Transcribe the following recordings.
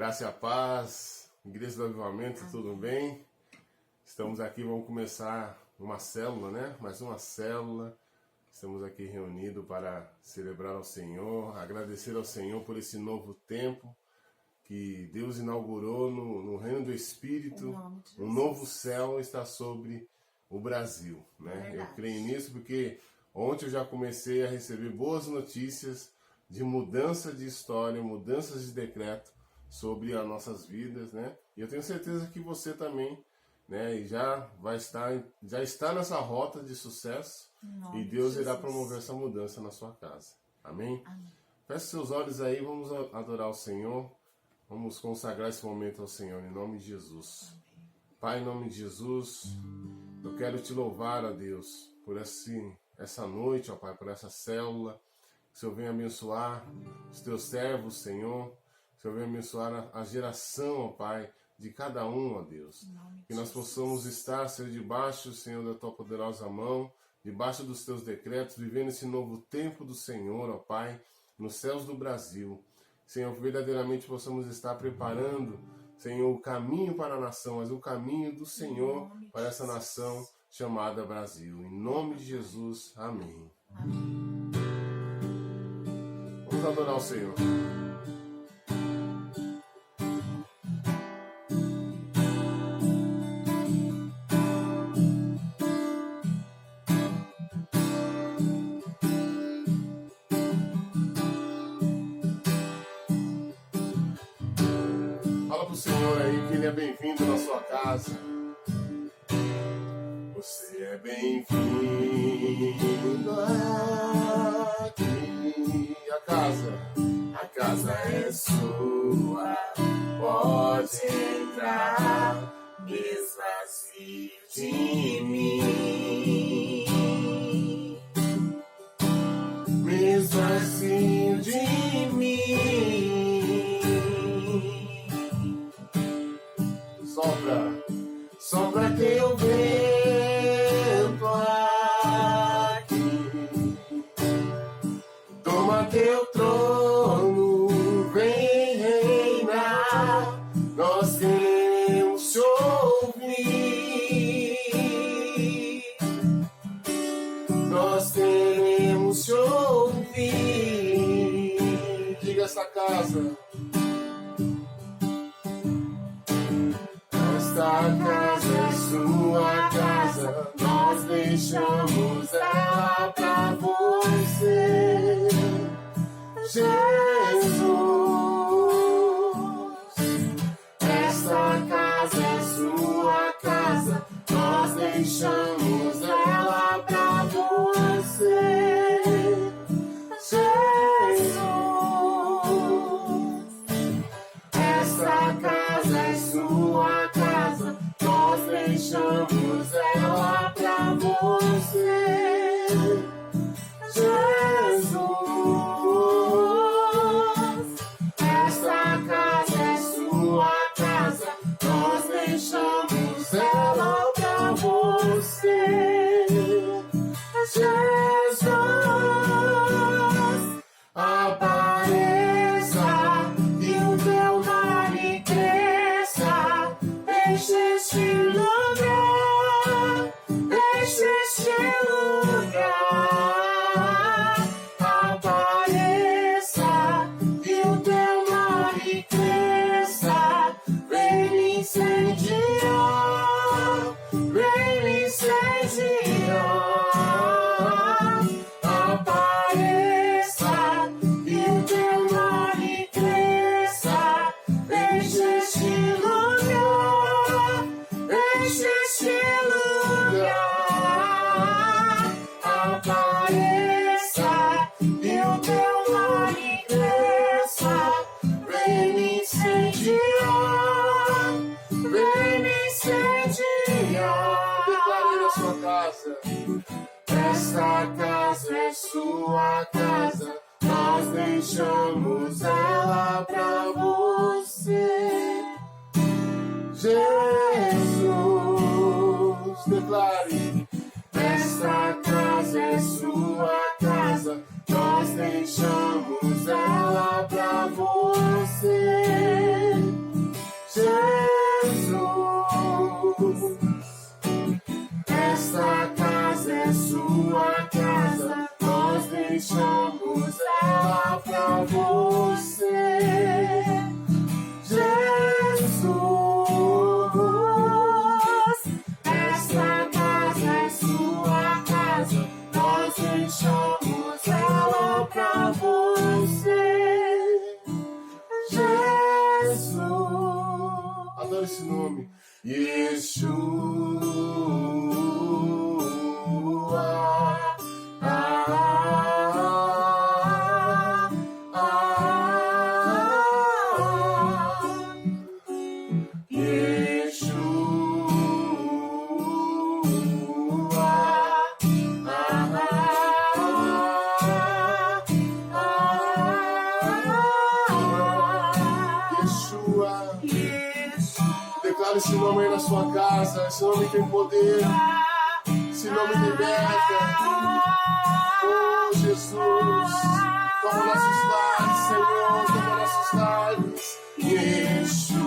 Graça e a paz, Igreja do Avivamento, tudo bem? Estamos aqui, vamos começar uma célula, né? Mais uma célula. Estamos aqui reunidos para celebrar ao Senhor, agradecer ao Senhor por esse novo tempo que Deus inaugurou no Reino do Espírito. Um novo céu está sobre o Brasil, né? Eu creio nisso porque ontem eu já comecei a receber boas notícias de mudança de história, mudanças de decreto sobre as nossas vidas, né? E eu tenho certeza que você também, né? E já está nessa rota de sucesso e Deus irá promover essa mudança na sua casa. Amém? Amém. Feche seus olhos aí, vamos adorar o Senhor, vamos consagrar esse momento ao Senhor em nome de Jesus. Amém. Pai, em nome de Jesus, eu quero te louvar, ó Deus, por essa noite, ó Pai, por essa célula. Que o Senhor venha abençoar os teus servos, Senhor. Que o Senhor venha abençoar a geração, ó Pai, de cada um, ó Deus. Que nós possamos estar, Senhor, debaixo, Senhor, da tua poderosa mão, debaixo dos teus decretos, vivendo esse novo tempo do Senhor, ó Pai, nos céus do Brasil. Senhor, que verdadeiramente possamos estar preparando, Senhor, o caminho para a nação, mas o caminho do Senhor para essa nação chamada Brasil. Em nome de Jesus, amém. Amém. Vamos adorar o Senhor. Fala pro Senhor aí que Ele é bem-vindo na sua casa. Você é bem-vindo aqui. A casa é sua, pode entrar, esvazio de mim, esvazio de mim. Sopra teu vento aqui, toma teu trono, vem reinar, nós queremos te ouvir, nós queremos te ouvir. Diga essa casa. Esta casa é sua casa, nós deixamos ela pra você, Jesus. Esta casa é sua casa, nós deixamos ela pra você, Jesus. Esta casa é sua casa, nós deixamos ela pra você, Jesus. Esta casa é sua casa, nós deixamos ela pra você, Jesus. Apareça e o teu nome cresça, enche este lugar, enche este lugar. Apareça e o teu nome cresça, vem me incendiar, vem me incendiar. Apareça e o teu nome cresça, enche este lugar, enche este lugar. Apareça e o teu nome cresça, vem me incendiar, vem me incendiar. Declare na sua casa. Esta casa é sua casa, nós deixamos ela pra você, Jesus. Declare. Esta casa é sua casa, nós deixamos ela pra você, Adoro esse nome. Yeshua. Declara esse nome aí na sua casa. Esse nome tem poder. Esse nome liberta. Oh, Jesus. Toma nossos lares, Senhor. Toma nossos lares. Yeshua.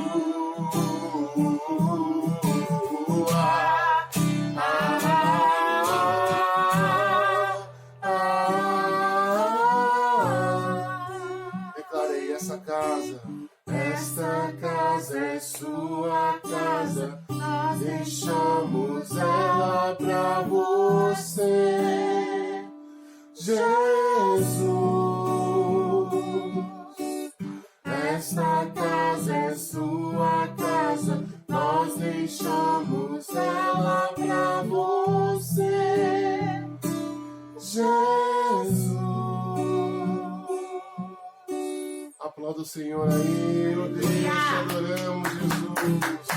Declarei essa casa. Esta casa é sua casa, nós deixamos ela pra você, Jesus. Esta casa é sua casa, nós deixamos ela pra você, Jesus. Aplauda o Senhor aí, meu Deus, te adoramos, Jesus.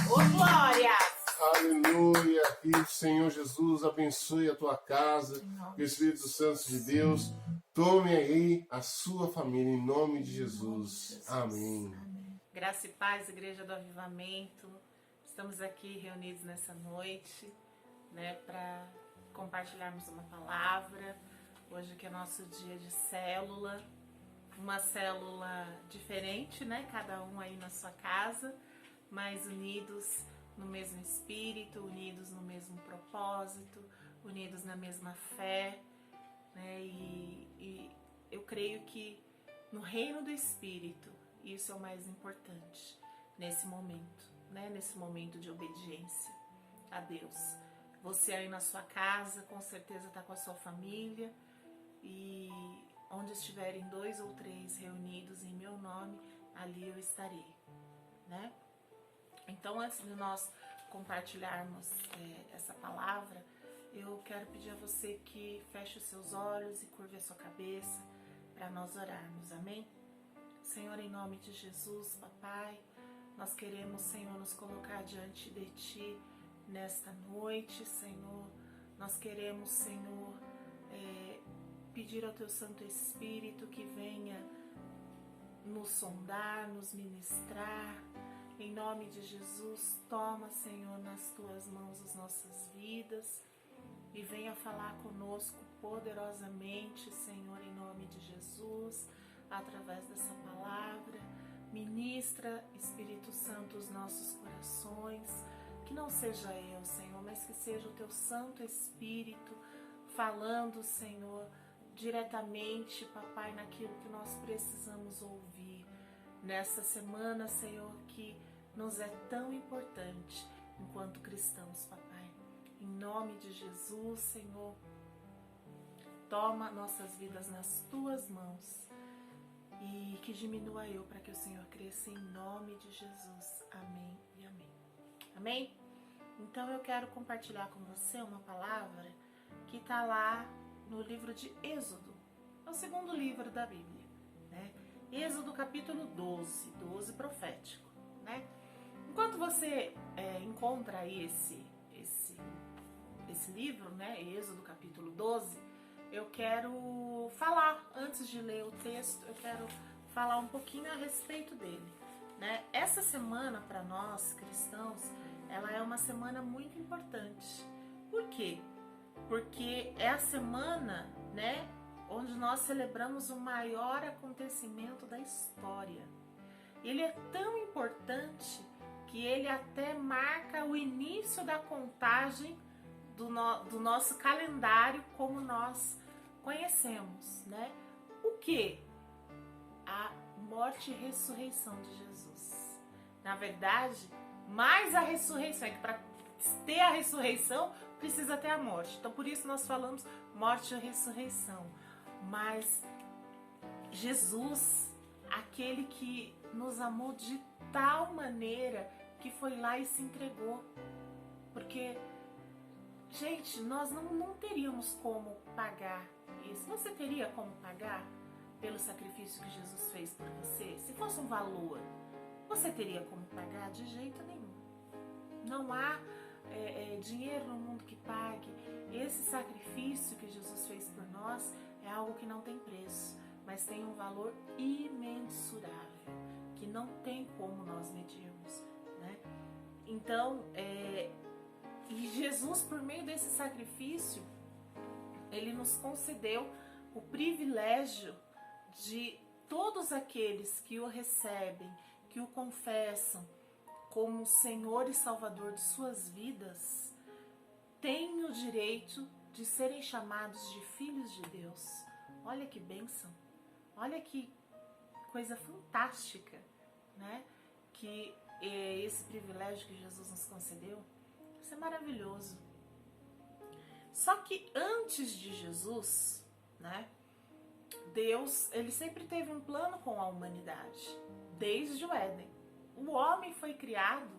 Ô, glória! Aleluia, que o Senhor Jesus abençoe a tua casa, que o Espírito Santo de Deus tome aí a sua família, em nome de Jesus. Amém. Graça e paz, Igreja do Avivamento. Estamos aqui reunidos nessa noite, né, para compartilharmos uma palavra. Hoje que é nosso dia de célula. Uma célula diferente, né? Cada um aí na sua casa, mas unidos no mesmo espírito, unidos no mesmo propósito, unidos na mesma fé, né? E eu creio que no reino do Espírito, isso é o mais importante nesse momento, né? Nesse momento de obediência a Deus. Você aí na sua casa, com certeza está com a sua família, e onde estiverem 2 ou 3 reunidos em meu nome, ali eu estarei, né? Então, antes de nós compartilharmos essa palavra, eu quero pedir a você que feche os seus olhos e curve a sua cabeça para nós orarmos, amém? Senhor, em nome de Jesus, papai, nós queremos, Senhor, nos colocar diante de Ti nesta noite, Senhor. Nós queremos, Senhor, pedir ao Teu Santo Espírito que venha nos sondar, nos ministrar. Em nome de Jesus, toma, Senhor, nas Tuas mãos as nossas vidas e venha falar conosco poderosamente, Senhor, em nome de Jesus, através dessa palavra. Ministra, Espírito Santo, os nossos corações, que não seja eu, Senhor, mas que seja o Teu Santo Espírito falando, Senhor, diretamente, papai, naquilo que nós precisamos ouvir nessa semana, Senhor, que nos é tão importante enquanto cristãos, papai. Em nome de Jesus, Senhor, toma nossas vidas nas Tuas mãos e que diminua eu para que o Senhor cresça, em nome de Jesus. Amém e amém. Amém? Então eu quero compartilhar com você uma palavra que está lá no livro de Êxodo, é o segundo livro da Bíblia, né? Êxodo capítulo 12 profético, né? Enquanto você encontra aí esse livro, né, Êxodo capítulo 12, eu quero falar, antes de ler o texto, eu quero falar um pouquinho a respeito dele, né? Essa semana para nós cristãos, ela é uma semana muito importante. Por quê? Porque é a semana, né, onde nós celebramos o maior acontecimento da história. Ele é tão importante que ele até marca o início da contagem do nosso calendário como nós conhecemos, né? O que? A morte e ressurreição de Jesus. Na verdade, mais a ressurreição, é que para ter a ressurreição precisa ter a morte. Então, por isso nós falamos morte e ressurreição. Mas Jesus, aquele que nos amou de tal maneira que foi lá e se entregou. Porque, gente, nós não teríamos como pagar isso. Você teria como pagar pelo sacrifício que Jesus fez por você? Se fosse um valor, você teria como pagar? De jeito nenhum. Não há dinheiro no mundo que pague. Esse sacrifício que Jesus fez por nós é algo que não tem preço, mas tem um valor imensurável, que não tem como nós medirmos, né? Então, e Jesus, por meio desse sacrifício, ele nos concedeu o privilégio de todos aqueles que o recebem, que o confessam como Senhor e Salvador de suas vidas, têm o direito de serem chamados de filhos de Deus. Olha que bênção, olha que coisa fantástica, né? Que esse privilégio que Jesus nos concedeu, isso é maravilhoso. Só que antes de Jesus, né, Deus, ele sempre teve um plano com a humanidade, desde o Éden. O homem foi criado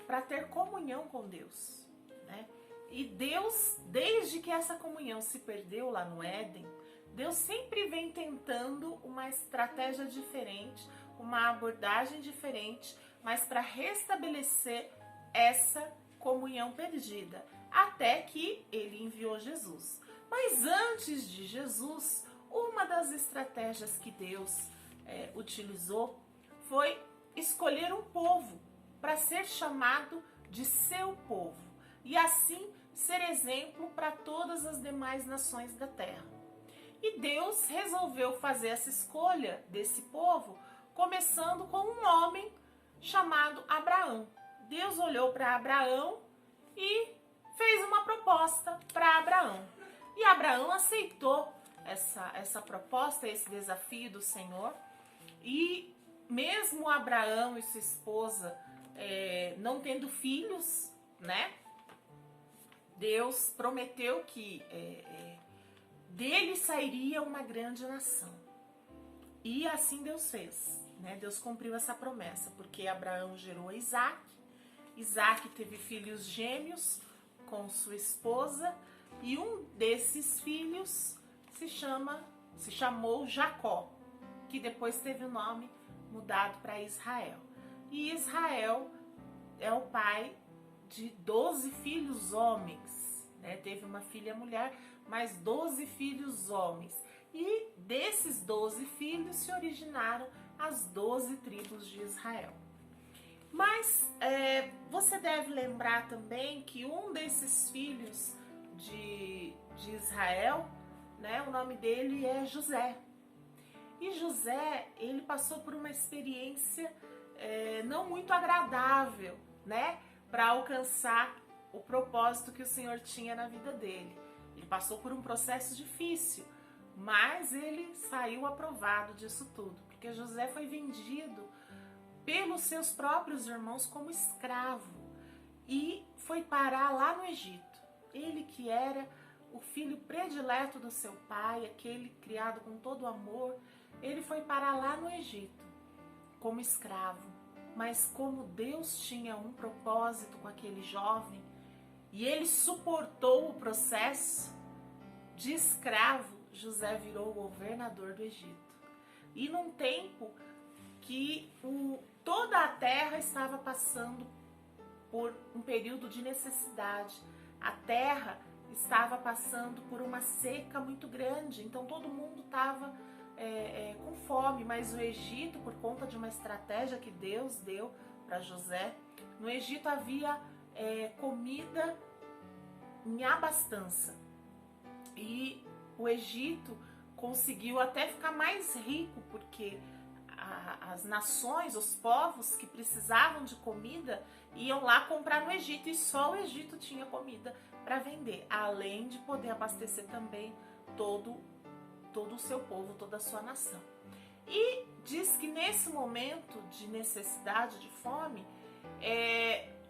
para ter comunhão com Deus, né? E Deus, desde que essa comunhão se perdeu lá no Éden, Deus sempre vem tentando uma estratégia diferente, uma abordagem diferente, mas para restabelecer essa comunhão perdida, até que ele enviou Jesus. Mas antes de Jesus, uma das estratégias que Deus utilizou foi escolher um povo para ser chamado de seu povo e assim ser exemplo para todas as demais nações da terra. E Deus resolveu fazer essa escolha desse povo, começando com um homem chamado Abraão. Deus olhou para Abraão e fez uma proposta para Abraão. E Abraão aceitou essa proposta, esse desafio do Senhor. E mesmo Abraão e sua esposa não tendo filhos, né? Deus prometeu que dele sairia uma grande nação. E assim Deus fez, né? Deus cumpriu essa promessa, porque Abraão gerou Isaac. Isaac teve filhos gêmeos com sua esposa, e um desses filhos se chamou Jacó, que depois teve o nome mudado para Israel. E Israel é o pai de 12 filhos homens, né? Teve uma filha mulher, mas 12 filhos homens. E desses 12 filhos se originaram as 12 tribos de Israel. Mas você deve lembrar também que um desses filhos de Israel, né, o nome dele é José. E José, ele passou por uma experiência não muito agradável, né, para alcançar o propósito que o Senhor tinha na vida dele. Ele passou por um processo difícil, mas ele saiu aprovado disso tudo, porque José foi vendido pelos seus próprios irmãos como escravo e foi parar lá no Egito. Ele que era o filho predileto do seu pai, aquele criado com todo amor, ele foi parar lá no Egito como escravo. Mas como Deus tinha um propósito com aquele jovem e ele suportou o processo de escravo, José virou o governador do Egito. E num tempo que toda a terra estava passando por um período de necessidade, a terra estava passando por uma seca muito grande, então todo mundo estava com fome, mas o Egito, por conta de uma estratégia que Deus deu para José, no Egito havia comida em abastança. E o Egito conseguiu até ficar mais rico, porque as nações, os povos que precisavam de comida, iam lá comprar no Egito, e só o Egito tinha comida para vender, além de poder abastecer também todo o seu povo, toda a sua nação. E diz que nesse momento de necessidade, de fome,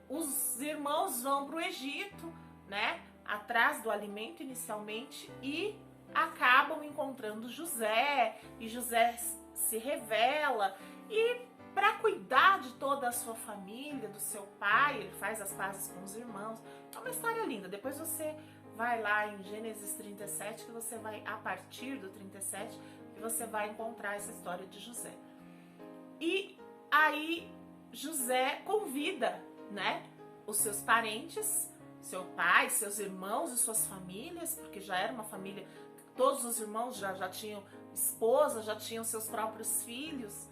os irmãos vão para o Egito, né, atrás do alimento inicialmente, e acabam encontrando José, e José se revela, e para cuidar de toda a sua família, do seu pai, ele faz as pazes com os irmãos. É uma história linda. Depois você vai lá em Gênesis 37, que você vai, a partir do 37, que você vai encontrar essa história de José. E aí José convida, né, os seus parentes, seu pai, seus irmãos e suas famílias, porque já era uma família, todos os irmãos já tinham esposa, já tinham seus próprios filhos,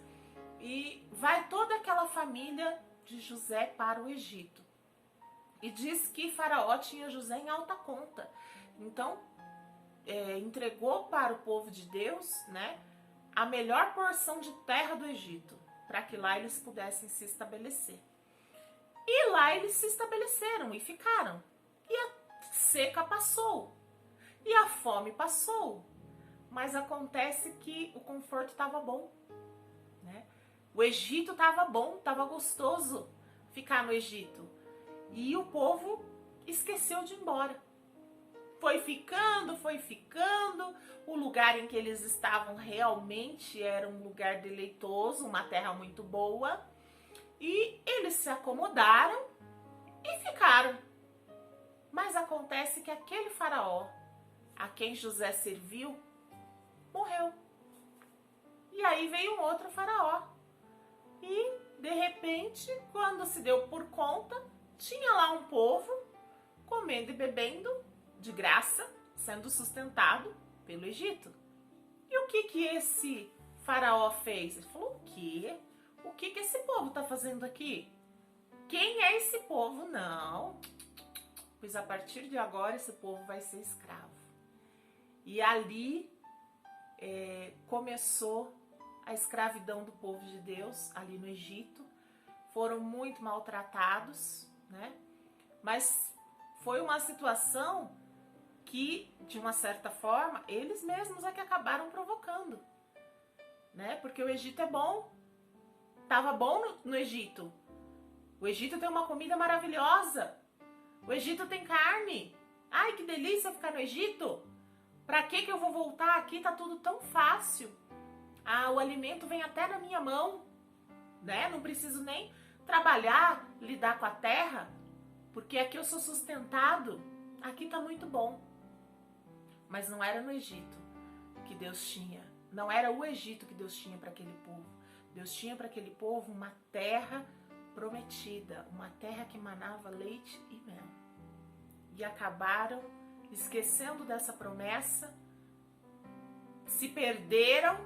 e vai toda aquela família de José para o Egito. E diz que Faraó tinha José em alta conta. Então, entregou para o povo de Deus, né, a melhor porção de terra do Egito, para que lá eles pudessem se estabelecer. E lá eles se estabeleceram e ficaram. E a seca passou. E a fome passou. Mas acontece que o conforto estava bom, né? O Egito estava bom, estava gostoso ficar no Egito. E o povo esqueceu de ir embora. Foi ficando. O lugar em que eles estavam realmente era um lugar deleitoso, uma terra muito boa. E eles se acomodaram e ficaram. Mas acontece que aquele faraó a quem José serviu morreu. E aí veio um outro faraó. E, de repente, quando se deu por conta, tinha lá um povo comendo e bebendo de graça, sendo sustentado pelo Egito. E o que esse faraó fez? Ele falou, o quê? O que esse povo está fazendo aqui? Quem é esse povo? Não. Pois a partir de agora esse povo vai ser escravo. E ali começou a escravidão do povo de Deus ali no Egito. Foram muito maltratados, né? Mas foi uma situação que, de uma certa forma, eles mesmos é que acabaram provocando, né? Porque o Egito é bom. Tava bom no Egito. O Egito tem uma comida maravilhosa. O Egito tem carne. Ai, que delícia ficar no Egito. Pra que eu vou voltar aqui? Tá tudo tão fácil. Ah, o alimento vem até na minha mão, né? Não preciso nem trabalhar, lidar com a terra, porque aqui eu sou sustentado. Aqui tá muito bom. Mas não era no Egito que Deus tinha. Não era o Egito que Deus tinha para aquele povo. Deus tinha para aquele povo uma terra prometida, uma terra que manava leite e mel. E acabaram esquecendo dessa promessa, se perderam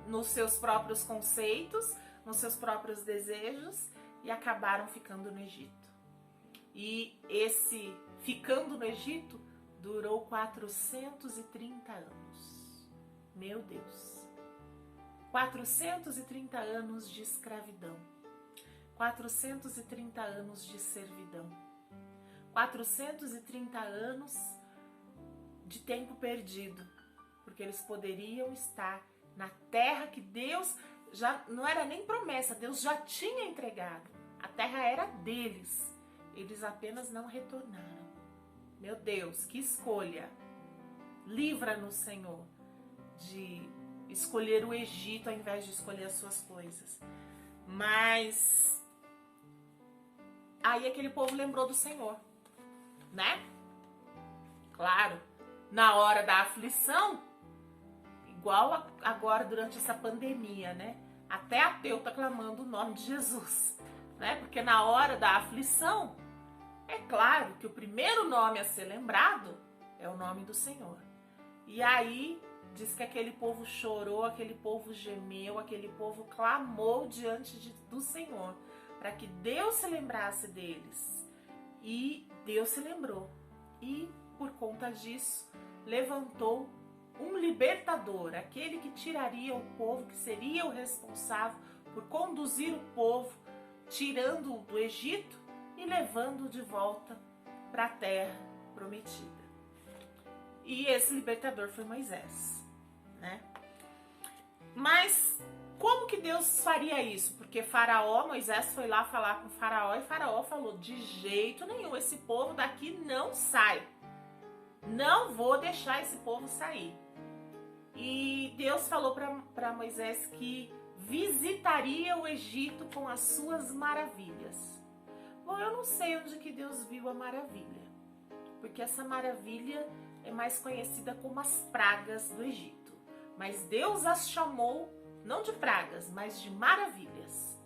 nos seus próprios conceitos, nos seus próprios desejos e acabaram ficando no Egito. E esse ficando no Egito durou 430 anos. Meu Deus! 430 anos de escravidão. 430 anos de servidão. 430 anos de tempo perdido, porque eles poderiam estar na terra que Deus já não era nem promessa, Deus já tinha entregado. A terra era deles. Eles apenas não retornaram. Meu Deus, que escolha! Livra-nos, Senhor, de escolher o Egito ao invés de escolher as suas coisas. Mas aí aquele povo lembrou do Senhor, né? Claro, na hora da aflição, igual agora durante essa pandemia, né? Até ateu tá clamando o nome de Jesus, né? Porque na hora da aflição, é claro que o primeiro nome a ser lembrado é o nome do Senhor. E aí diz que aquele povo chorou, aquele povo gemeu, aquele povo clamou diante do Senhor para que Deus se lembrasse deles. E Deus se lembrou. E por conta disso, levantou um libertador, aquele que tiraria o povo, que seria o responsável por conduzir o povo, tirando-o do Egito e levando-o de volta para a terra prometida. E esse libertador foi Moisés, né? Mas como que Deus faria isso? Porque Moisés foi lá falar com Faraó e Faraó falou, de jeito nenhum, esse povo daqui não sai. Não vou deixar esse povo sair. E Deus falou para Moisés que visitaria o Egito com as suas maravilhas. Bom, eu não sei onde que Deus viu a maravilha, porque essa maravilha é mais conhecida como as pragas do Egito. Mas Deus as chamou, não de pragas, mas de maravilhas.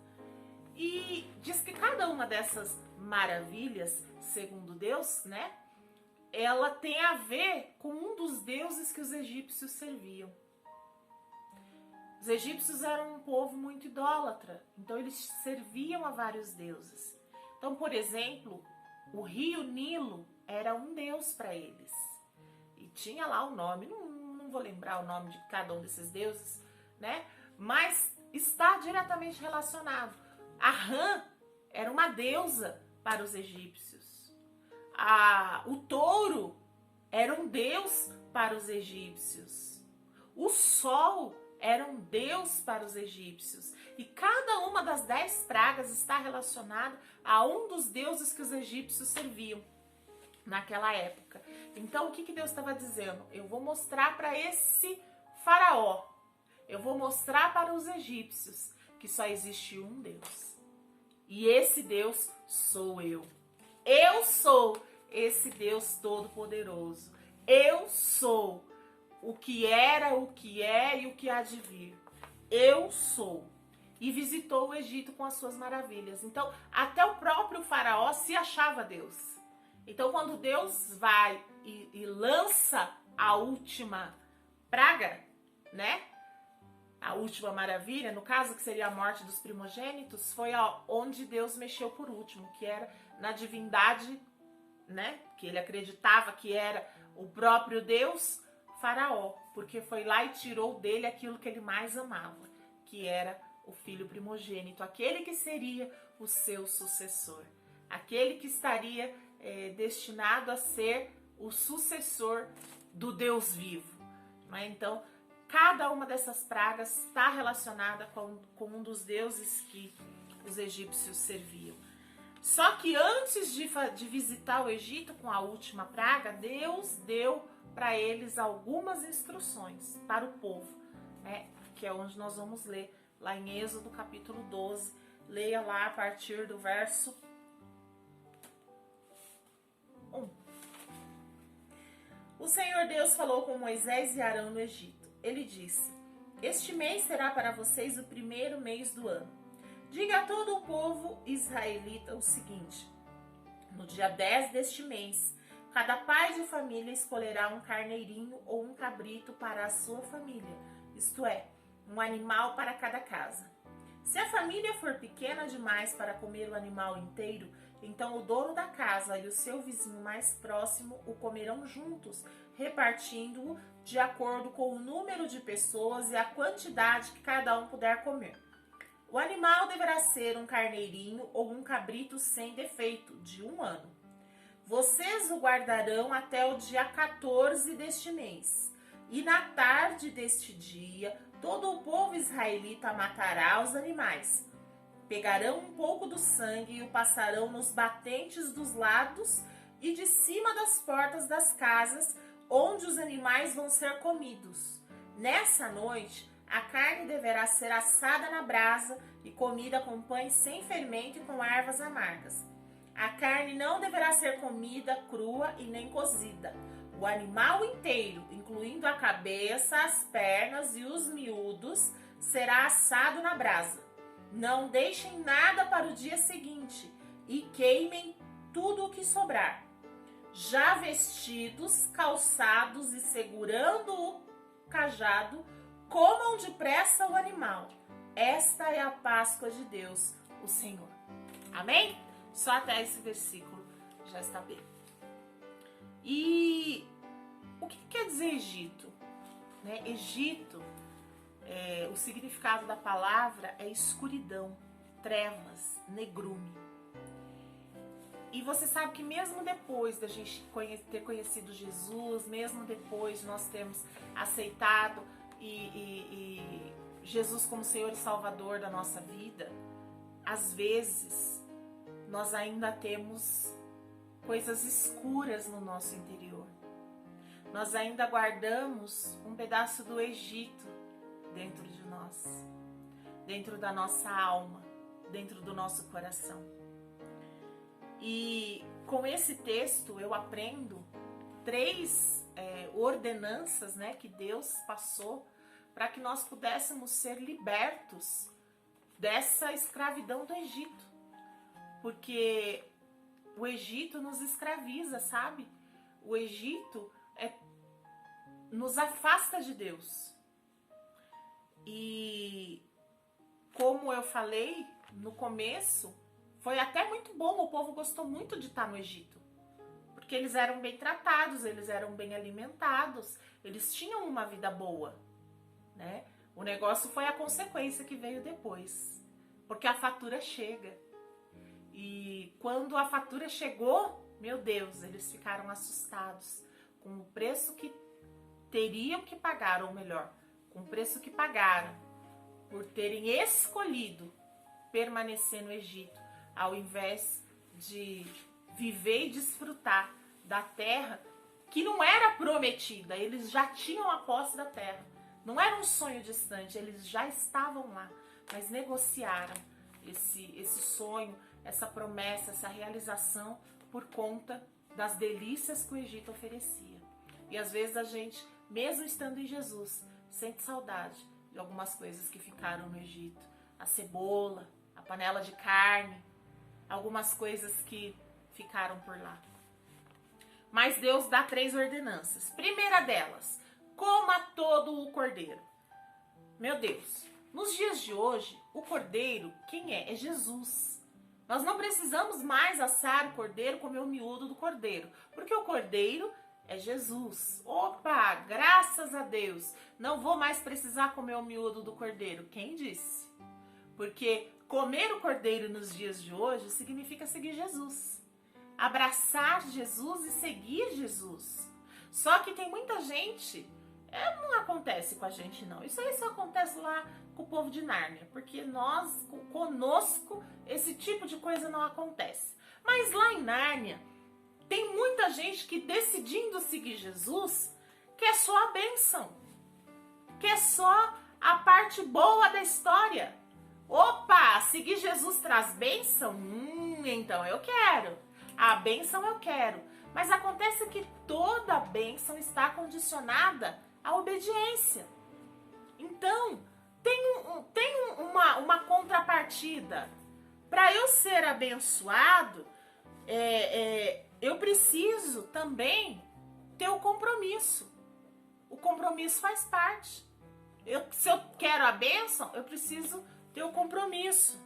E diz que cada uma dessas maravilhas, segundo Deus, né, ela tem a ver com um dos deuses que os egípcios serviam. Os egípcios eram um povo muito idólatra, então eles serviam a vários deuses. Então, por exemplo, o rio Nilo era um deus para eles. E tinha lá o nome, não vou lembrar o nome de cada um desses deuses, né? Mas está diretamente relacionado. A rã era uma deusa para os egípcios. O touro era um deus para os egípcios. O sol era um deus para os egípcios. E cada uma das 10 pragas está relacionada a um dos deuses que os egípcios serviam naquela época. Então, o que Deus estava dizendo? Eu vou mostrar para esse faraó, eu vou mostrar para os egípcios que só existe um Deus. E esse Deus sou eu. Eu sou esse Deus todo-poderoso. Eu sou o que era, o que é e o que há de vir. Eu sou. E visitou o Egito com as suas maravilhas. Então, até o próprio faraó se achava Deus. Então, quando Deus vai e lança a última praga, né? A última maravilha, no caso que seria a morte dos primogênitos, foi onde Deus mexeu por último, que era na divindade, né? Que ele acreditava que era o próprio Deus, Faraó, porque foi lá e tirou dele aquilo que ele mais amava, que era o filho primogênito, aquele que seria o seu sucessor, aquele que estaria destinado a ser o sucessor do Deus vivo. Né? Então, cada uma dessas pragas está relacionada com um dos deuses que os egípcios serviam. Só que antes de visitar o Egito com a última praga, Deus deu para eles algumas instruções para o povo, né? Que é onde nós vamos ler, lá em Êxodo capítulo 12. Leia lá a partir do verso 1. O Senhor Deus falou com Moisés e Arão no Egito. Ele disse: Este mês será para vocês o primeiro mês do ano. Diga a todo o povo israelita o seguinte: no dia 10 deste mês, cada pai de família escolherá um carneirinho ou um cabrito para a sua família, isto é, um animal para cada casa. Se a família for pequena demais para comer o animal inteiro, então o dono da casa e o seu vizinho mais próximo o comerão juntos, repartindo-o de acordo com o número de pessoas e a quantidade que cada um puder comer. O animal deverá ser um carneirinho ou um cabrito sem defeito, de 1 ano. Vocês o guardarão até o dia 14 deste mês. E na tarde deste dia, todo o povo israelita matará os animais. Pegarão um pouco do sangue e o passarão nos batentes dos lados e de cima das portas das casas, onde os animais vão ser comidos. Nessa noite, a carne deverá ser assada na brasa e comida com pães sem fermento e com ervas amargas. A carne não deverá ser comida crua e nem cozida. O animal inteiro, incluindo a cabeça, as pernas e os miúdos, será assado na brasa. Não deixem nada para o dia seguinte e queimem tudo o que sobrar. Já vestidos, calçados e segurando o cajado, comam depressa o animal. Esta é a Páscoa de Deus, o Senhor. Amém? Só até esse versículo já está bem. E o que quer dizer Egito? Né? Egito, o significado da palavra é escuridão, trevas, negrume. E você sabe que mesmo depois da gente ter conhecido Jesus, mesmo depois de nós termos aceitado e Jesus como Senhor e Salvador da nossa vida, às vezes nós ainda temos coisas escuras no nosso interior. Nós ainda guardamos um pedaço do Egito dentro de nós. dentro da nossa alma, dentro do nosso coração. E com esse texto eu aprendo 3 ordenanças, né, que Deus passou para que nós pudéssemos ser libertos dessa escravidão do Egito. Porque o Egito nos escraviza, sabe? O Egito nos afasta de Deus. E como eu falei no começo, foi até muito bom, o povo gostou muito de estar no Egito. Porque eles eram bem tratados, eles eram bem alimentados, eles tinham uma vida boa, né? O negócio foi a consequência que veio depois. Porque a fatura chega. E quando a fatura chegou, meu Deus, eles ficaram assustados com o preço que teriam que pagar, ou melhor, com o preço que pagaram por terem escolhido permanecer no Egito, ao invés de viver e desfrutar da terra que não era prometida. Eles já tinham a posse da terra. Não era um sonho distante, eles já estavam lá, mas negociaram esse sonho, essa promessa, essa realização por conta das delícias que o Egito oferecia. E às vezes a gente, mesmo estando em Jesus, sente saudade de algumas coisas que ficaram no Egito. A cebola, a panela de carne, algumas coisas que ficaram por lá. Mas Deus dá 3 ordenanças. Primeira delas, coma todo o cordeiro. Meu Deus, nos dias de hoje, o cordeiro, quem é? É Jesus. Nós não precisamos mais assar o cordeiro, comer o miúdo do cordeiro, porque o cordeiro é Jesus. Opa, graças a Deus, não vou mais precisar comer o miúdo do cordeiro. Quem disse? Porque comer o cordeiro nos dias de hoje significa seguir Jesus. Abraçar Jesus e seguir Jesus. Só que tem muita gente, não acontece com a gente não. Isso aí só acontece lá com o povo de Nárnia, porque conosco, esse tipo de coisa não acontece. Mas lá em Nárnia, tem muita gente que decidindo seguir Jesus, quer só a bênção. Quer só a parte boa da história. Opa, seguir Jesus traz bênção? Então eu quero. A bênção eu quero. Mas acontece que toda bênção está condicionada à obediência. Então, tem uma contrapartida. Para eu ser abençoado, eu preciso também ter o compromisso. O compromisso faz parte. Se eu quero a bênção, eu preciso ter o compromisso.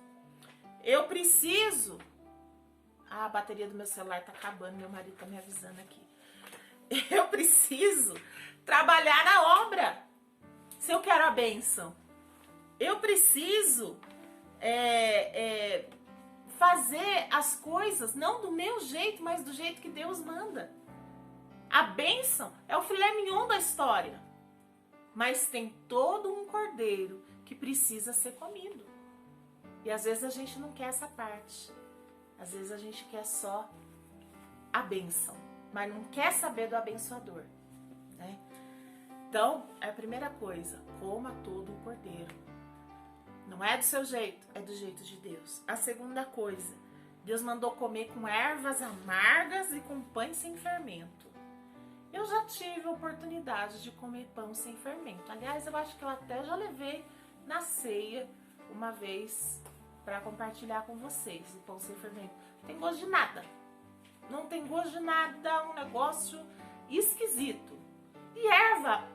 Eu preciso... a bateria do meu celular tá acabando, meu marido tá me avisando aqui. Eu preciso trabalhar na obra. Se eu quero a bênção. Eu preciso fazer as coisas, não do meu jeito, mas do jeito que Deus manda. A bênção é o filé mignon da história. Mas tem todo um cordeiro que precisa ser comido. E às vezes a gente não quer essa parte. Às vezes a gente quer só a bênção, mas não quer saber do abençoador, né? Então, é a primeira coisa, coma todo o cordeiro. Não é do seu jeito, é do jeito de Deus. A segunda coisa, Deus mandou comer com ervas amargas e com pães sem fermento. Eu já tive a oportunidade de comer pão sem fermento. Aliás, eu acho que eu até já levei na ceia uma vez para compartilhar com vocês o pão sem fermento. Não tem gosto de nada. Não tem gosto de nada, um negócio esquisito. E erva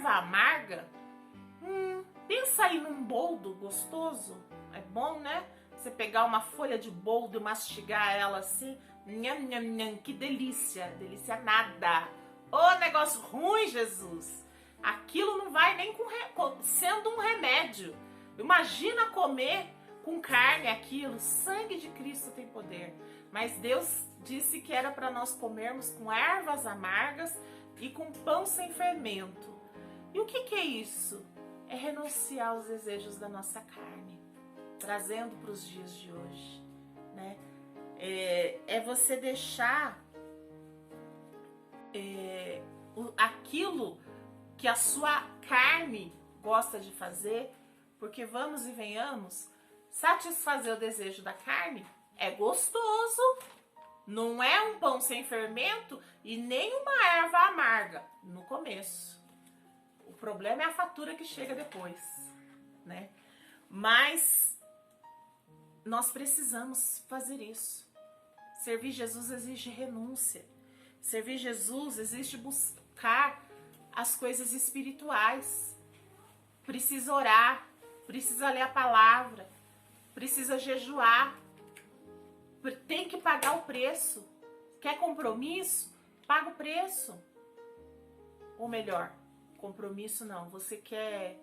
amarga, pensa aí num boldo gostoso. É bom, né? Você pegar uma folha de boldo e mastigar ela assim. Nham, nham, nham, que delícia. Delícia nada. Ô, negócio ruim, Jesus. Aquilo não vai nem sendo um remédio. Imagina comer com carne aquilo. Sangue de Cristo tem poder. Mas Deus disse que era para nós comermos com ervas amargas e com pão sem fermento. E o que é isso? É renunciar aos desejos da nossa carne, trazendo para os dias de hoje, né? É você deixar aquilo que a sua carne gosta de fazer Porque vamos e venhamos, satisfazer o desejo da carne é gostoso. Não é um pão sem fermento e nem uma erva amarga no começo. O problema é a fatura que chega depois, né? Mas nós precisamos fazer isso. Servir Jesus exige renúncia. Servir Jesus exige buscar as coisas espirituais. Precisa orar, precisa ler a palavra, precisa jejuar. Tem que pagar o preço. Quer compromisso? Paga o preço. Ou melhor, compromisso não. Você quer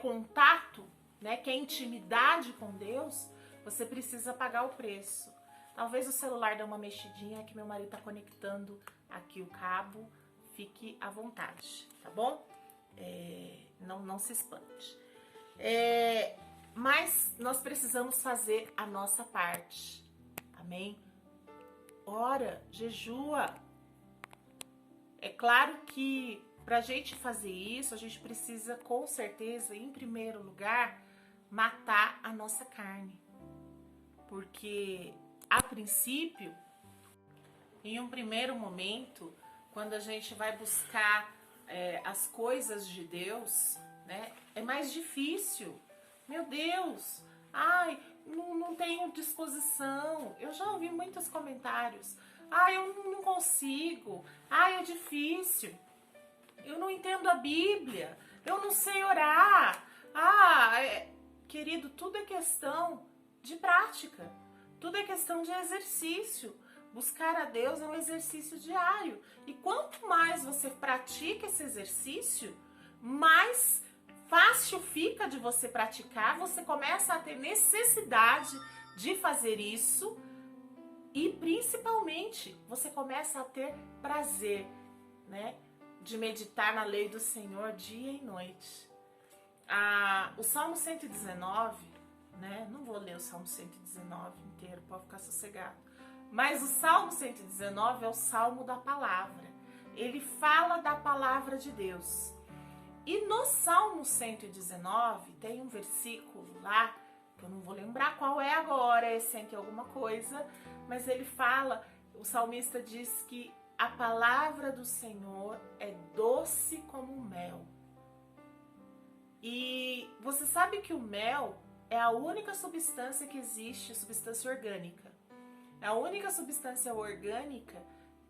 contato, né? Quer intimidade com Deus? Você precisa pagar o preço. Talvez o celular dê uma mexidinha, que meu marido está conectando aqui o cabo. Fique à vontade, tá bom? Não se espante. Mas nós precisamos fazer a nossa parte. Amém? Ora, jejua. É claro que para a gente fazer isso, a gente precisa, com certeza, em primeiro lugar, matar a nossa carne. Porque, a princípio, em um primeiro momento, quando a gente vai buscar as coisas de Deus, né, é mais difícil. Meu Deus, ai, não tenho disposição. Eu já ouvi muitos comentários. Ai, eu não consigo. Ai, é difícil. Eu não entendo a Bíblia. Eu não sei orar. Querido, tudo é questão de prática. Tudo é questão de exercício. Buscar a Deus é um exercício diário. E quanto mais você pratica esse exercício, mais fácil fica de você praticar, você começa a ter necessidade de fazer isso e principalmente você começa a ter prazer, né, de meditar na lei do Senhor dia e noite. O Salmo 119, né, não vou ler o Salmo 119 inteiro, pode ficar sossegado, mas o Salmo 119 é o Salmo da palavra, ele fala da palavra de Deus. E no Salmo 119 tem um versículo lá, que eu não vou lembrar qual é agora, é 100 alguma coisa, mas ele fala, o salmista diz que a palavra do Senhor é doce como mel. E você sabe que o mel é a única substância que existe, substância orgânica. É a única substância orgânica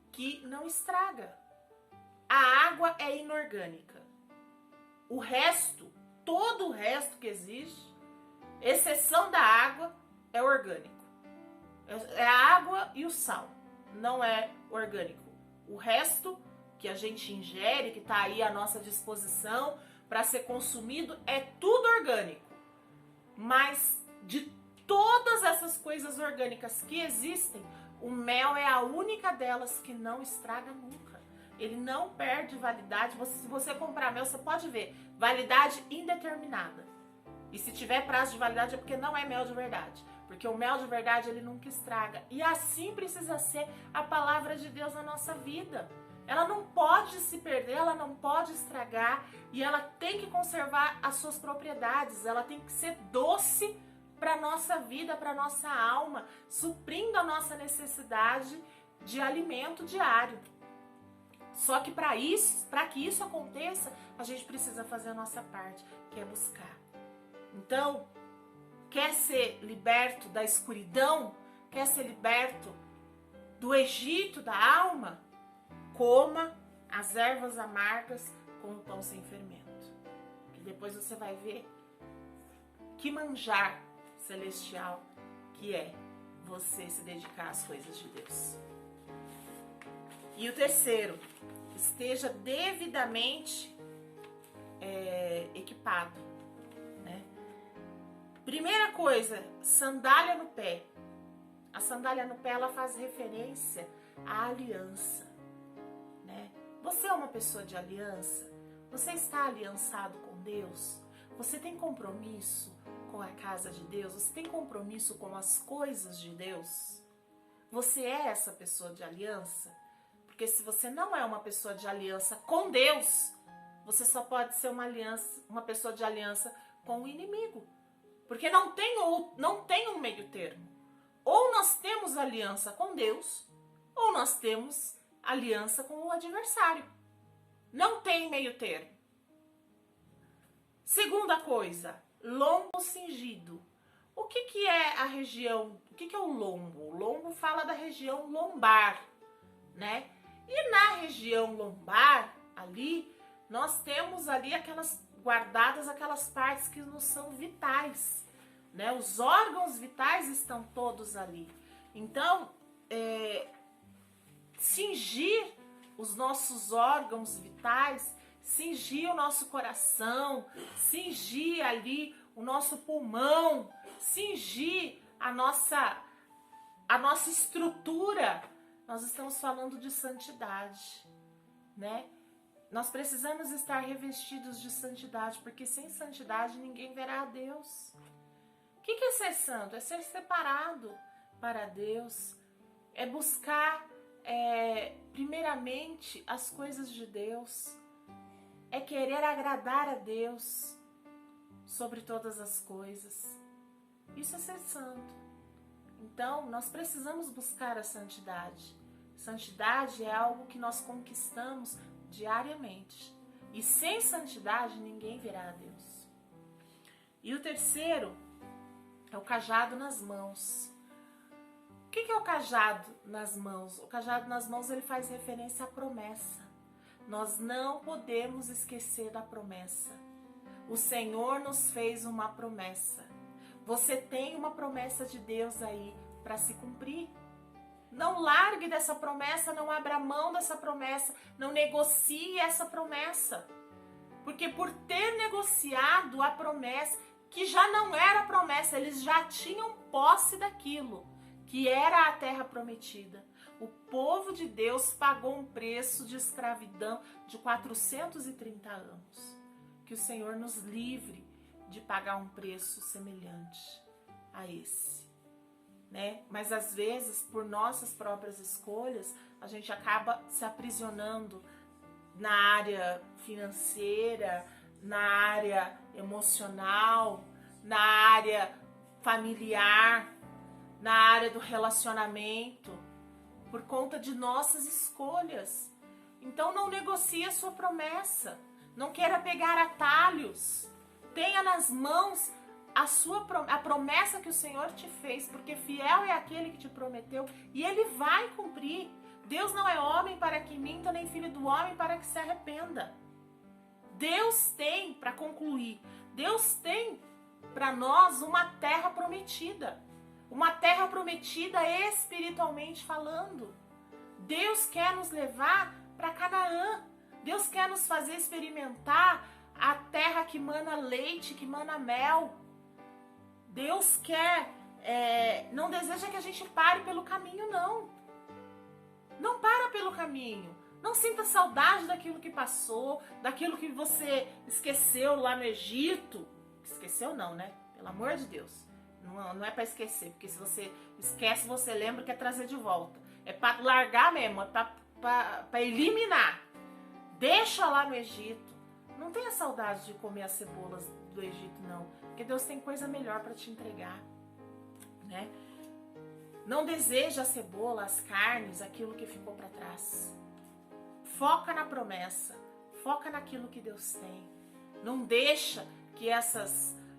que não estraga. A água é inorgânica. O resto, todo o resto que existe, exceção da água, é orgânico. É a água e o sal, não é orgânico. O resto que a gente ingere, que está aí à nossa disposição para ser consumido, é tudo orgânico. Mas de todas essas coisas orgânicas que existem, o mel é a única delas que não estraga nunca. Ele não perde validade. Se você comprar mel, você pode ver, validade indeterminada. E se tiver prazo de validade é porque não é mel de verdade. Porque o mel de verdade, ele nunca estraga. E assim precisa ser a palavra de Deus na nossa vida. Ela não pode se perder, ela não pode estragar. E ela tem que conservar as suas propriedades. Ela tem que ser doce para a nossa vida, para a nossa alma, suprindo a nossa necessidade de alimento diário. Só que para que isso aconteça, a gente precisa fazer a nossa parte, que é buscar. Então, quer ser liberto da escuridão? Quer ser liberto do Egito, da alma? Coma as ervas amargas com o pão sem fermento. Que depois você vai ver que manjar celestial que é você se dedicar às coisas de Deus. E o terceiro, esteja devidamente equipado, né? Primeira coisa, sandália no pé. A sandália no pé, ela faz referência à aliança, né? Você é uma pessoa de aliança? Você está aliançado com Deus? Você tem compromisso com a casa de Deus? Você tem compromisso com as coisas de Deus? Você é essa pessoa de aliança? Porque se você não é uma pessoa de aliança com Deus, você só pode ser uma pessoa de aliança com o inimigo. Porque não tem um meio termo. Ou nós temos aliança com Deus, ou nós temos aliança com o adversário. Não tem meio termo. Segunda coisa, lombo cingido. O que é a região, o que é o lombo? O lombo fala da região lombar, né? E na região lombar, ali, nós temos ali guardadas aquelas partes que nos são vitais, né? Os órgãos vitais estão todos ali. Então, cingir os nossos órgãos vitais, cingir o nosso coração, cingir ali o nosso pulmão, cingir a nossa estrutura. Nós estamos falando de santidade, né? Nós precisamos estar revestidos de santidade, porque sem santidade ninguém verá a Deus. O que é ser santo? É ser separado para Deus, é buscar primeiramente as coisas de Deus, é querer agradar a Deus sobre todas as coisas. Isso é ser santo. Então, nós precisamos buscar a santidade. Santidade é algo que nós conquistamos diariamente. E sem santidade, ninguém verá a Deus. E o terceiro é o cajado nas mãos. O que é o cajado nas mãos? O cajado nas mãos, ele faz referência à promessa. Nós não podemos esquecer da promessa. O Senhor nos fez uma promessa. Você tem uma promessa de Deus aí para se cumprir. Não largue dessa promessa, não abra mão dessa promessa, não negocie essa promessa. Porque por ter negociado a promessa, que já não era promessa, eles já tinham posse daquilo, que era a terra prometida. O povo de Deus pagou um preço de escravidão de 430 anos. Que o Senhor nos livre de pagar um preço semelhante a esse, né? Mas às vezes, por nossas próprias escolhas, a gente acaba se aprisionando na área financeira, na área emocional, na área familiar, na área do relacionamento, por conta de nossas escolhas. Então não negocie a sua promessa, não queira pegar atalhos. Tenha nas mãos a promessa que o Senhor te fez, porque fiel é aquele que te prometeu e Ele vai cumprir. Deus não é homem para que minta, nem filho do homem para que se arrependa. Deus tem, para concluir, Deus tem para nós uma terra prometida. Uma terra prometida espiritualmente falando. Deus quer nos levar para Canaã. Deus quer nos fazer experimentar a terra que mana leite, que mana mel. Deus quer, não deseja que a gente pare pelo caminho, não. Não para pelo caminho. Não sinta saudade daquilo que passou, daquilo que você esqueceu lá no Egito. Esqueceu não, né? Pelo amor de Deus. Não é para esquecer, porque se você esquece, você lembra que é trazer de volta. É para largar mesmo, é para eliminar. Deixa lá no Egito. Não tenha saudade de comer as cebolas do Egito, não. Porque Deus tem coisa melhor para te entregar, né? Não deseja a cebola, as carnes, aquilo que ficou para trás. Foca na promessa. Foca naquilo que Deus tem. Não deixa que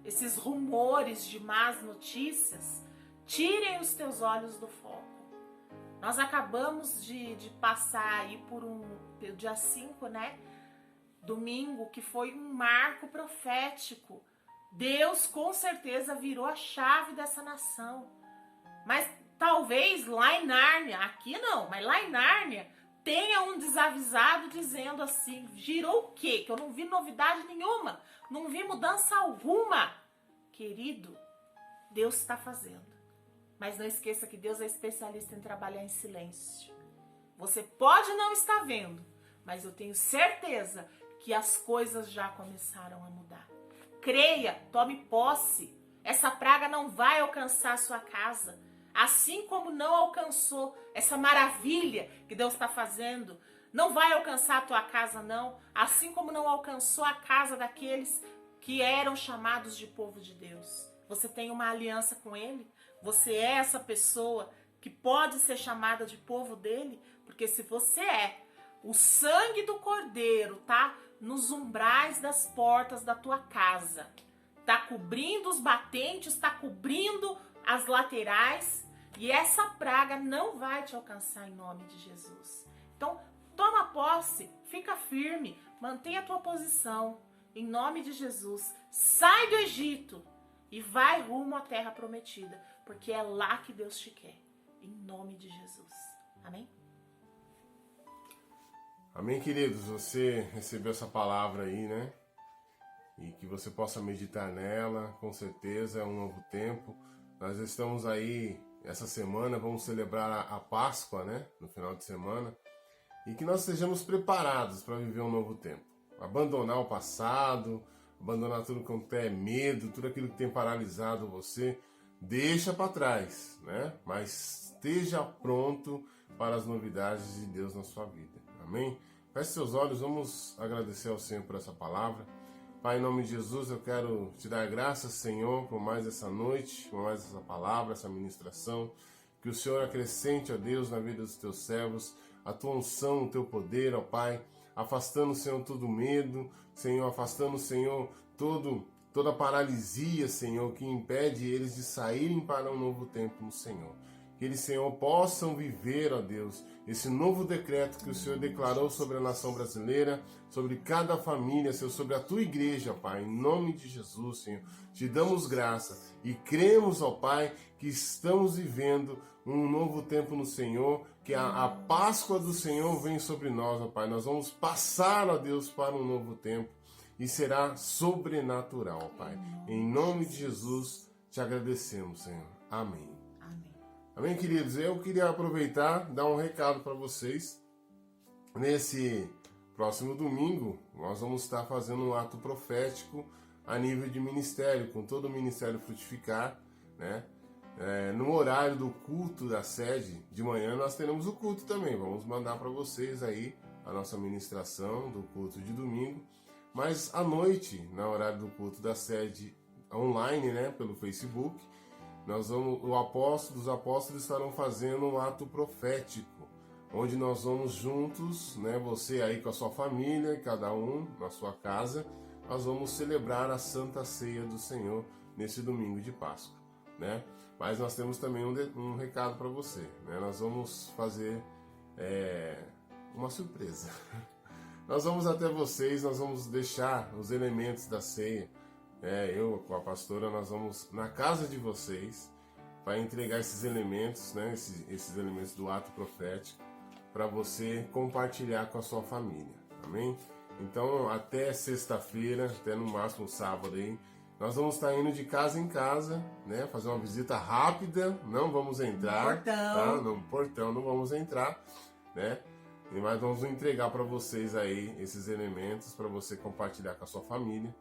esses rumores de más notícias tirem os teus olhos do foco. Nós acabamos de passar aí por pelo dia 5, né? Domingo, que foi um marco profético. Deus com certeza virou a chave dessa nação. Mas talvez lá em Nárnia, aqui não, mas lá em Nárnia, tenha um desavisado dizendo assim, girou o quê? Que eu não vi novidade nenhuma, não vi mudança alguma. Querido, Deus está fazendo. Mas não esqueça que Deus é especialista em trabalhar em silêncio. Você pode não estar vendo, mas eu tenho certeza que as coisas já começaram a mudar. Creia, tome posse. Essa praga não vai alcançar a sua casa. Assim como não alcançou essa maravilha que Deus está fazendo, não vai alcançar a tua casa, não. Assim como não alcançou a casa daqueles que eram chamados de povo de Deus. Você tem uma aliança com Ele? Você é essa pessoa que pode ser chamada de povo dele? Porque se você é, o sangue do Cordeiro tá nos umbrais das portas da tua casa. Tá cobrindo os batentes, tá cobrindo as laterais. E essa praga não vai te alcançar em nome de Jesus. Então, toma posse, fica firme, mantenha a tua posição. Em nome de Jesus, sai do Egito e vai rumo à terra prometida, porque é lá que Deus te quer. Em nome de Jesus. Amém? Amém, queridos? Você recebeu essa palavra aí, né? E que você possa meditar nela, com certeza é um novo tempo. Nós estamos aí, essa semana, vamos celebrar a Páscoa, né? No final de semana. E que nós estejamos preparados para viver um novo tempo. Abandonar o passado, abandonar tudo quanto é medo, tudo aquilo que tem paralisado você, deixa para trás, né? Mas esteja pronto para as novidades de Deus na sua vida. Amém? Feche seus olhos, vamos agradecer ao Senhor por essa palavra. Pai, em nome de Jesus, eu quero te dar graças, Senhor, por mais essa noite, por mais essa palavra, essa ministração. Que o Senhor acrescente, ó Deus, na vida dos teus servos, a tua unção, o teu poder, ó Pai, afastando, Senhor, todo medo, Senhor, afastando, Senhor, toda paralisia, Senhor, que impede eles de saírem para um novo tempo no Senhor. Que eles, Senhor, possam viver, ó Deus, esse novo decreto que o Senhor declarou sobre a nação brasileira, sobre cada família, Senhor, sobre a tua igreja, Pai, em nome de Jesus, Senhor. Te damos graça e cremos, ó Pai, que estamos vivendo um novo tempo no Senhor, que a Páscoa do Senhor vem sobre nós, ó Pai. Nós vamos passar, ó Deus, para um novo tempo e será sobrenatural, ó Pai. Em nome de Jesus, te agradecemos, Senhor. Amém. Amém, queridos? Eu queria aproveitar, dar um recado para vocês. Nesse próximo domingo, nós vamos estar fazendo um ato profético a nível de ministério, com todo o Ministério Frutificar, né? No horário do culto da sede, de manhã nós teremos o culto também. Vamos mandar para vocês aí a nossa ministração do culto de domingo. Mas à noite, no horário do culto da sede online, né, pelo Facebook, os apóstolos estarão fazendo um ato profético, onde nós vamos juntos, né, você aí com a sua família, cada um na sua casa, nós vamos celebrar a Santa Ceia do Senhor nesse domingo de Páscoa, né? Mas nós temos também um recado para você, né? Nós vamos fazer uma surpresa. Nós vamos até vocês, nós vamos deixar os elementos da ceia. Eu com a pastora, nós vamos na casa de vocês para entregar esses elementos, né? Esses elementos do ato profético, para você compartilhar com a sua família, amém? Então, até sexta-feira, até no máximo sábado aí, nós vamos estar indo de casa em casa, né? Fazer uma visita rápida, não vamos entrar, no portão. Tá? No portão não vamos entrar, né? Mas vamos entregar para vocês aí esses elementos para você compartilhar com a sua família.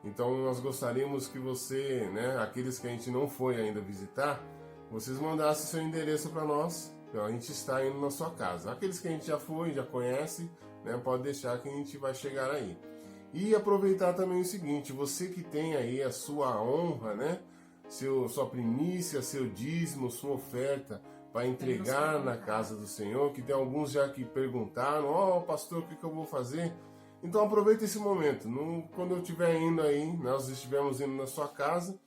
Então nós gostaríamos que você, né, aqueles que a gente não foi ainda visitar, vocês mandassem seu endereço para nós, então a gente está indo na sua casa. Aqueles que a gente já foi, já conhece, né, pode deixar que a gente vai chegar aí. E aproveitar também o seguinte, você que tem aí a sua honra, né, sua primícia, seu dízimo, sua oferta para entregar na casa do Senhor, que tem alguns já que perguntaram, pastor, o que eu vou fazer? Então aproveita esse momento, quando eu estiver indo aí, nós estivermos indo na sua casa,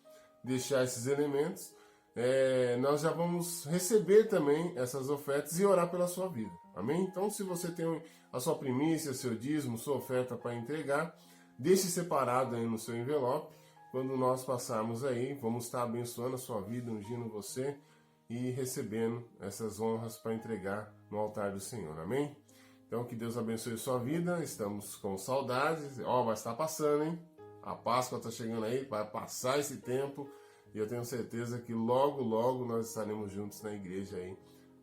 deixar esses elementos, nós já vamos receber também essas ofertas e orar pela sua vida, amém? Então se você tem a sua primícia, seu dízimo, sua oferta para entregar, deixe separado aí no seu envelope, quando nós passarmos aí, vamos estar abençoando a sua vida, ungindo você e recebendo essas honras para entregar no altar do Senhor, amém? Então, que Deus abençoe a sua vida. Estamos com saudades. Vai estar passando, hein? A Páscoa está chegando aí, vai passar esse tempo. E eu tenho certeza que logo, logo nós estaremos juntos na igreja aí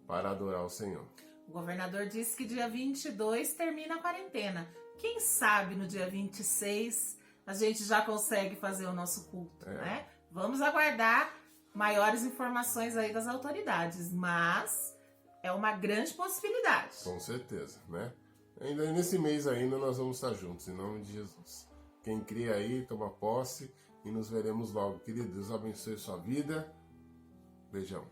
para adorar o Senhor. O governador disse que dia 22 termina a quarentena. Quem sabe no dia 26 a gente já consegue fazer o nosso culto, né? Vamos aguardar maiores informações aí das autoridades, mas é uma grande possibilidade. Com certeza, né? Ainda nesse mês ainda nós vamos estar juntos, em nome de Jesus. Quem crê aí, toma posse e nos veremos logo. Querido, Deus abençoe sua vida. Beijão.